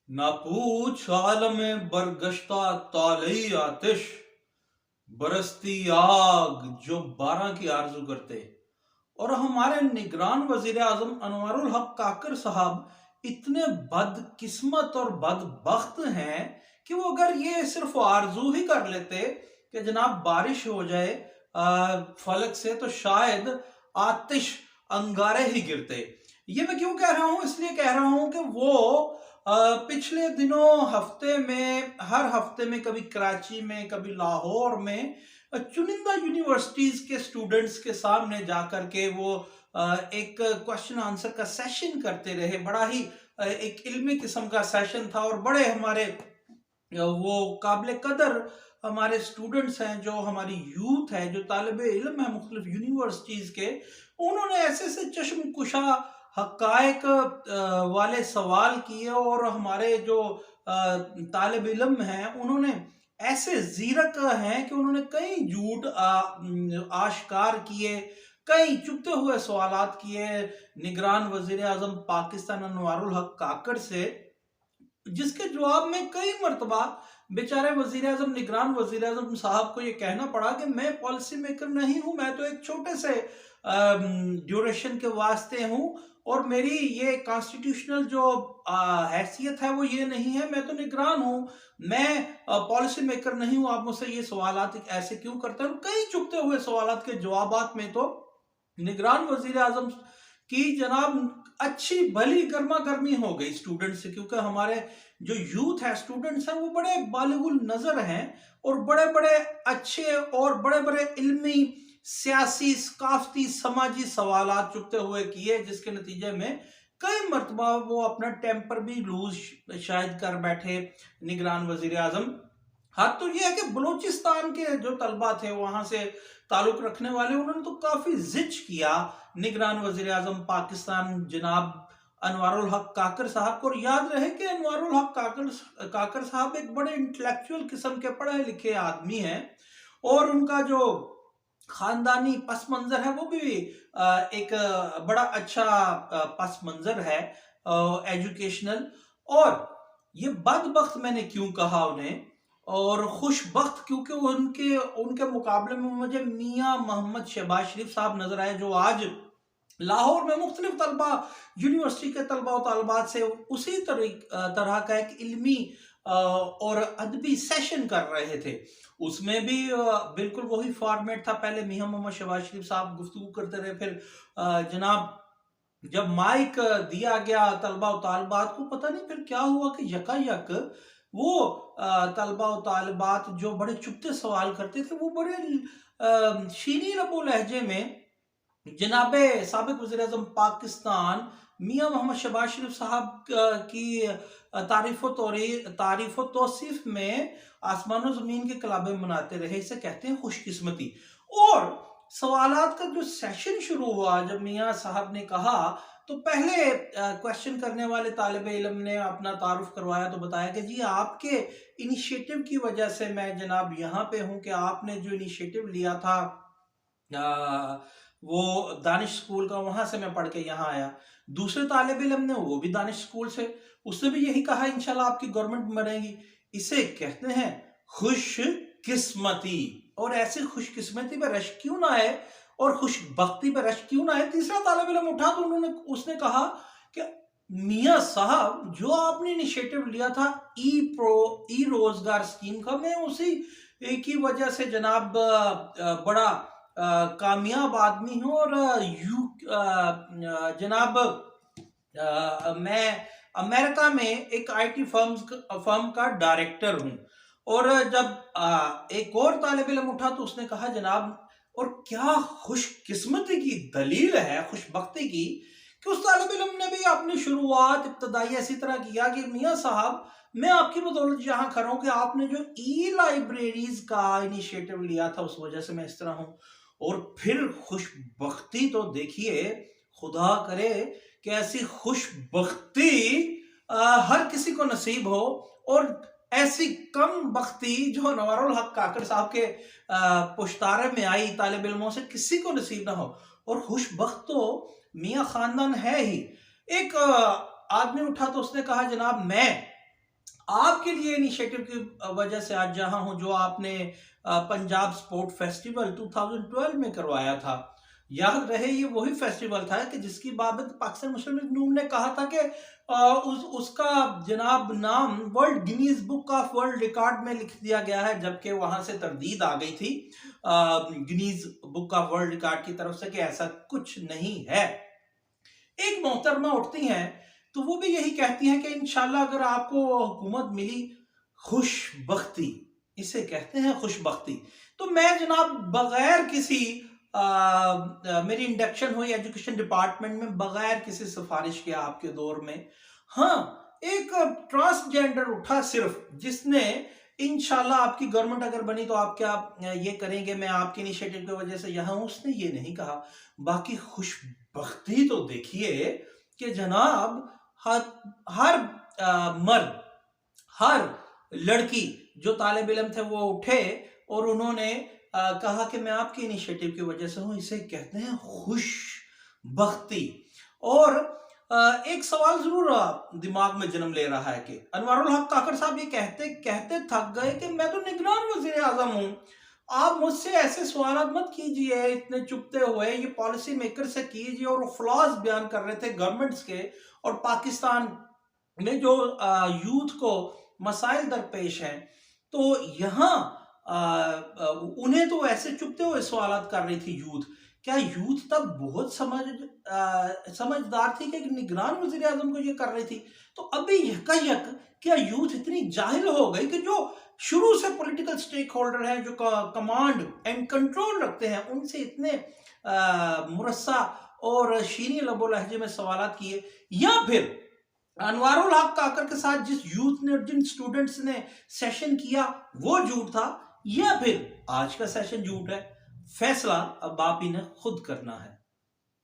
ना पूछ आलम बरगश्ता तालई आतिश बरसती आग जो 12 की आरजू करते। और हमारे निगरान वजीर आजम अनवारुल हक काकर साहब इतने बदकिस्मत और बदबख्त हैं कि वो अगर ये सिर्फ आरजू ही कर लेते कि जनाब बारिश हो जाए फलक से, तो शायद आतिश अंगारे ही गिरते। ये मैं क्यों कह रहा हूं? इसलिए कह रहा हूं कि वो पिछले दिनों हफ्ते में, हर हफ्ते में कभी कराची में कभी लाहौर में चुनिंदा यूनिवर्सिटीज के स्टूडेंट्स के सामने जाकर के वो एक क्वेश्चन आंसर का सेशन करते रहे। बड़ा ही एक इल्मी किस्म का सेशन था और बड़े हमारे वो काबिल कदर हमारे स्टूडेंट्स हैं, जो हमारी यूथ है, जो तालिब इल्म है मुख्तलिफ यूनिवर्सिटीज के, उन्होंने ऐसे ऐसे चश्म कुशा हकायक वाले सवाल किए और हमारे जो तालिब इल्म हैं उन्होंने ऐसे जीरक हैं कि उन्होंने कई झूठ आश्कार किए, कई चुपते हुए सवालात किए निगरान वजीर आजम पाकिस्तान अनवारुल हक काकड़ से, जिसके जवाब में कई मरतबा बेचारे वजीर आजम, निगरान वजीर आजम साहब को ये कहना पड़ा कि मैं पॉलिसी मेकर नहीं हूं, मैं तो एक छोटे से ड्यूरेशन के वास्ते हूं और मेरी ये कॉन्स्टिट्यूशनल जो हैसियत है वो ये नहीं है, मैं तो निगरान हूं, मैं पॉलिसी मेकर नहीं हूं, आप मुझसे ये सवालात ऐसे क्यों करते हैं। कई चुपते हुए सवालात के जवाबात में तो निगरान वजीर आजम की जनाब अच्छी भली गर्मा गर्मी हो गई स्टूडेंट से, क्योंकि हमारे जो यूथ है, स्टूडेंट्स हैं, वो बड़े बालिगुल नजर हैं और बड़े बड़े अच्छे और बड़े बड़े इल्मी, सियासी, सकाफती, समाजी सवालात चुकते हुए किए, जिसके नतीजे में कई मरतबा वो अपना टेम्पर भी लूज शायद कर बैठे निगरान वजीर आजम। हाँ, तो ये है कि बलूचिस्तान के जो तलबा थे, वहां से ताल्लुक रखने वाले, उन्होंने तो काफी जिच किया निगरान वजीर आजम पाकिस्तान जनाब अनवारुल हक काकर साहब को। और याद रहे कि अनवारुल हक काकर साहब एक बड़े इंटेलेक्चुअल किस्म के पढ़े लिखे आदमी हैं और उनका जो खानदानी पस मंजर है वो भी एक बड़ा अच्छा पस मंजर है एजुकेशनल। और ये बदबख्त मैंने क्यों कहा उन्हें, और खुशबख्त क्योंकि उनके उनके मुकाबले में मुझे मियां मोहम्मद शहबाज शरीफ साहब नजर आए, जो आज लाहौर में मुख्तलिफ तलबा, यूनिवर्सिटी के तलबा और तलबात से उसी तरह का एक इल्मी और अदबी सेशन कर रहे थे। उसमें भी बिल्कुल वही फॉर्मेट था। पहले मियां मोहम्मद शहबाज शरीफ साहब गुफ्तगू करते रहे, फिर जनाब जब माइक दिया गया तलबा और तालिबात को, पता नहीं फिर क्या हुआ कि यकायक वो तलबा और तालिबात जो बड़े चुपते सवाल करते थे, वो बड़े शीनी लबो लहजे में जनाबे साबिक वज़ीर आज़म पाकिस्तान मियां मोहम्मद शहबाज शरीफ साहब की तारीफ तौसीफ में आसमान ज़मीन के कलाबे मनाते रहे। इसे कहते हैं खुशकिस्मती। और सवालात का जो सेशन शुरू हुआ, जब मियां साहब ने कहा, तो पहले क्वेश्चन करने वाले तालिब इल्म ने अपना तारुफ करवाया, तो बताया कि जी आपके इनिशिएटिव की वजह से मैं जनाब यहाँ पे हूँ, कि आपने जो इनिशिएटिव लिया था वो दानिश स्कूल का, वहां से मैं पढ़ के यहाँ आया। दूसरे तालिब इल्म ने, वो भी दानिश स्कूल से, उसने भी यही कहा इंशाल्लाह आपकी गवर्नमेंट बनेगी। इसे कहते हैं खुश किस्मती। और ऐसी खुशकिस्मती पे रश क्यों ना आए और खुशबख्ती पे रश क्यों ना आए। तीसरा तालिब इल्म उठा तो उसने कहा कि मियां साहब, जो आपने इनिशिएटिव लिया था ई रोजगार स्कीम का, मैं उसी की वजह से जनाब बड़ा कामयाब आदमी हूं और जनाब मैं अमेरिका में एक आईटी फर्म का डायरेक्टर हूं। और जब एक और तालिब इल्म उठा तो उसने कहा जनाब, और क्या खुशकिस्मती की दलील है खुशबख्ती की, कि उस तालिब इल्म ने भी अपनी शुरुआत इब्तदाई इसी तरह किया कि मियां साहब, मैं आपकी बदौलत यहाँ खड़ा हूं कि आपने जो ई लाइब्रेरीज का इनिशिएटिव लिया था, उस वजह से मैं इस तरह हूं। और फिर खुशबख्ती तो देखिए, खुदा करे कि ऐसी खुशबख्ती हर किसी को नसीब हो, और ऐसी कम बख्ती जो अनवारुल हक काकड़ साहब के पुश्तारे में आई तालिब इल्मों से किसी को नसीब ना हो। और खुशबख्त तो मियां खानदान है ही। एक आदमी उठा तो उसने कहा जनाब, मैं آپ کے لیے انیشیٹو کی وجہ سے آج جہاں ہوں، جو آپ نے پنجاب سپورٹ فیسٹیول 2012 میں کروایا تھا، یاد رہے یہ وہی فیسٹیول تھا کہ جس کی بابت پاکستان مسلم لیگ نون نے کہا تھا کہ اس کا جناب نام world Guinness book of world record میں لکھ دیا گیا ہے، جبکہ وہاں سے تردید آ گئی تھی Guinness book of world record کی طرف سے کہ ایسا کچھ نہیں ہے۔ ایک محترمہ اٹھتی ہیں تو وہ بھی یہی کہتی ہیں کہ انشاءاللہ اگر آپ کو حکومت ملی، خوش بختی، اسے کہتے ہیں خوش بختی۔ تو میں جناب بغیر کسی میری انڈکشن ہوئی ایجوکیشن ڈپارٹمنٹ میں، بغیر کسی سفارش کے آپ کے دور میں، ہاں ایک ٹرانسجینڈر اٹھا صرف، جس نے انشاءاللہ آپ کی گورنمنٹ اگر بنی تو آپ کیا یہ کریں گے، میں آپ کی انیشیٹو کی وجہ سے یہاں ہوں، اس نے یہ نہیں کہا۔ باقی خوش بختی تو دیکھیے کہ جناب ہر مرد، ہر لڑکی جو طالب علم تھے وہ اٹھے اور انہوں نے کہا کہ میں آپ کی انیشیٹو کی وجہ سے ہوں، اسے کہتے ہیں خوش بختی۔ اور ایک سوال ضرور دماغ میں جنم لے رہا ہے کہ انوار الحق کاکڑ صاحب یہ کہتے تھک گئے کہ میں تو نگران وزیر اعظم ہوں، آپ مجھ سے ایسے سوالات مت کیجئے اتنے چپتے ہوئے، یہ پالیسی میکر سے کیجئے۔ اور وہ فلاز بیان کر رہے تھے گورنمنٹس کے، اور پاکستان میں جو یوتھ کو مسائل درپیش ہیں، تو یہاں انہیں تو ایسے چپتے ہوئے سوالات کر رہی تھی یوتھ۔ کیا یوتھ تب بہت سمجھدار تھی کہ نگران وزیر اعظم کو یہ کر رہی تھی؟ تو ابھی یک کیا یوتھ اتنی جاہل ہو گئی کہ جو شروع سے پولیٹیکل سٹیک ہولڈر ہیں، جو کمانڈ اینڈ کنٹرول رکھتے ہیں، ان سے اتنے مرصع اور شیریں لب و لہجے میں سوالات کیے؟ یا پھر انوار الحق کاکر کے ساتھ جس یوتھ نے، جن سٹوڈنٹس نے سیشن کیا وہ جھوٹ تھا، یا پھر آج کا سیشن جھوٹ ہے؟ فیصلہ اب آپ ہی نے خود کرنا ہے۔